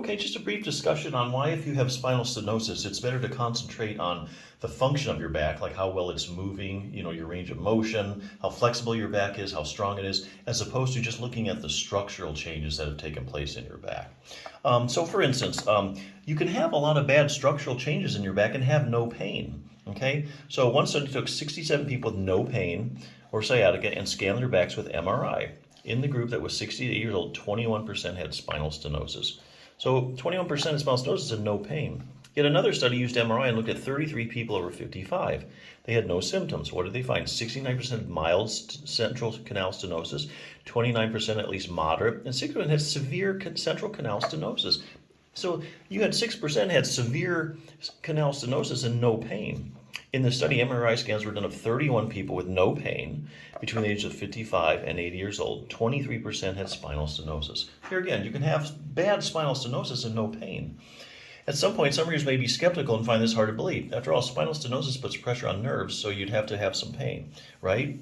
Okay, just a brief discussion on why if you have spinal stenosis, it's better to concentrate on the function of your back, like how well it's moving, your range of motion, how flexible your back is, how strong it is, as opposed to just looking at the structural changes that have taken place in your back. So for instance, you can have a lot of bad structural changes in your back and have no pain. Okay, so one study took 67 people with no pain or sciatica and scanned their backs with MRI. In the group that was 60 to 80 years old, 21% had spinal stenosis. So 21% of spinal stenosis had no pain. Yet another study used MRI and looked at 33 people over 55. They had no symptoms. What did they find? 69% mild central canal stenosis, 29% at least moderate, and 6% had severe central canal stenosis. So you had 6% had severe canal stenosis and no pain. In the study, MRI scans were done of 31 people with no pain between the ages of 55 and 80 years old. 23% had spinal stenosis. Here again, you can have bad spinal stenosis and no pain. At some point, some readers may be skeptical and find this hard to believe. After all, spinal stenosis puts pressure on nerves, so you'd have to have some pain, right?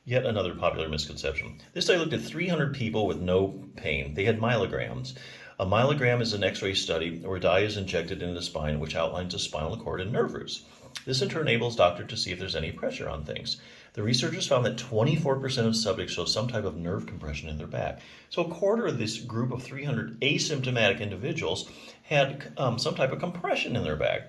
Yet another popular misconception. This study looked at 300 people with no pain. They had myelograms. A myelogram is an X-ray study where dye is injected into the spine, which outlines the spinal cord and nerve roots. This in turn enables doctors to see if there's any pressure on things. The researchers found that 24% of subjects show some type of nerve compression in their back. So a quarter of this group of 300 asymptomatic individuals had some type of compression in their back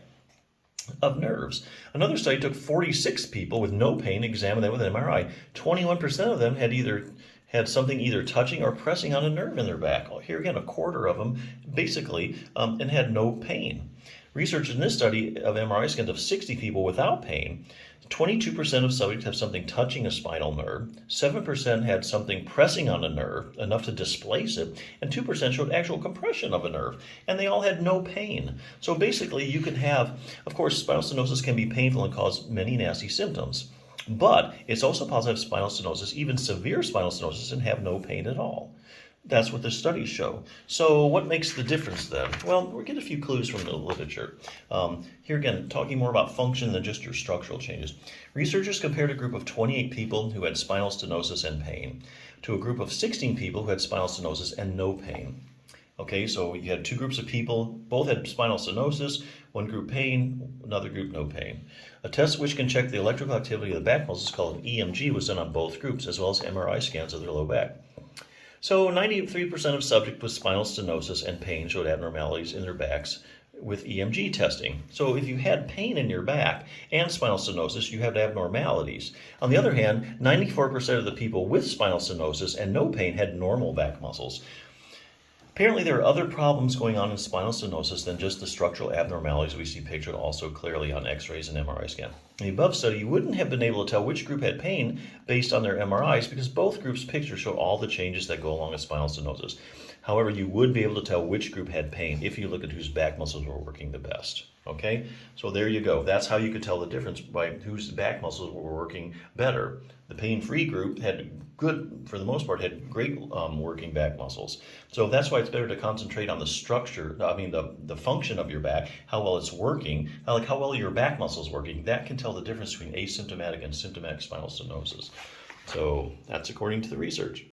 of nerves. Another study took 46 people with no pain, examined them with an MRI. 21% of them had something either touching or pressing on a nerve in their back. Here again, a quarter of them basically, and had no pain. Researchers in this study of MRI scans of 60 people without pain, 22% of subjects have something touching a spinal nerve, 7% had something pressing on a nerve, enough to displace it, and 2% showed actual compression of a nerve, and they all had no pain. So basically you can have, of course, spinal stenosis can be painful and cause many nasty symptoms, but it's also possible to have spinal stenosis, even severe spinal stenosis, and have no pain at all. That's what the studies show. So what makes the difference then? Well, we'll get a few clues from the literature. Here again, talking more about function than just your structural changes. Researchers compared a group of 28 people who had spinal stenosis and pain to a group of 16 people who had spinal stenosis and no pain. Okay, so you had two groups of people, both had spinal stenosis, one group pain, another group no pain. A test which can check the electrical activity of the back muscles called an EMG was done on both groups, as well as MRI scans of their low back. So 93% of subjects with spinal stenosis and pain showed abnormalities in their backs with EMG testing. So if you had pain in your back and spinal stenosis, you had abnormalities. On the other hand, 94% of the people with spinal stenosis and no pain had normal back muscles. Apparently, there are other problems going on in spinal stenosis than just the structural abnormalities we see pictured also clearly on X-rays and MRI scan. In the above study, you wouldn't have been able to tell which group had pain based on their MRIs because both groups' pictures show all the changes that go along with spinal stenosis. However, you would be able to tell which group had pain if you look at whose back muscles were working the best. Okay, so there you go. That's how you could tell the difference by whose back muscles were working better. The pain-free group had good, for the most part, had great working back muscles. So that's why it's better to concentrate on the structure, the function of your back, how well it's working, like how well your back muscles working. That can tell the difference between asymptomatic and symptomatic spinal stenosis. So that's according to the research.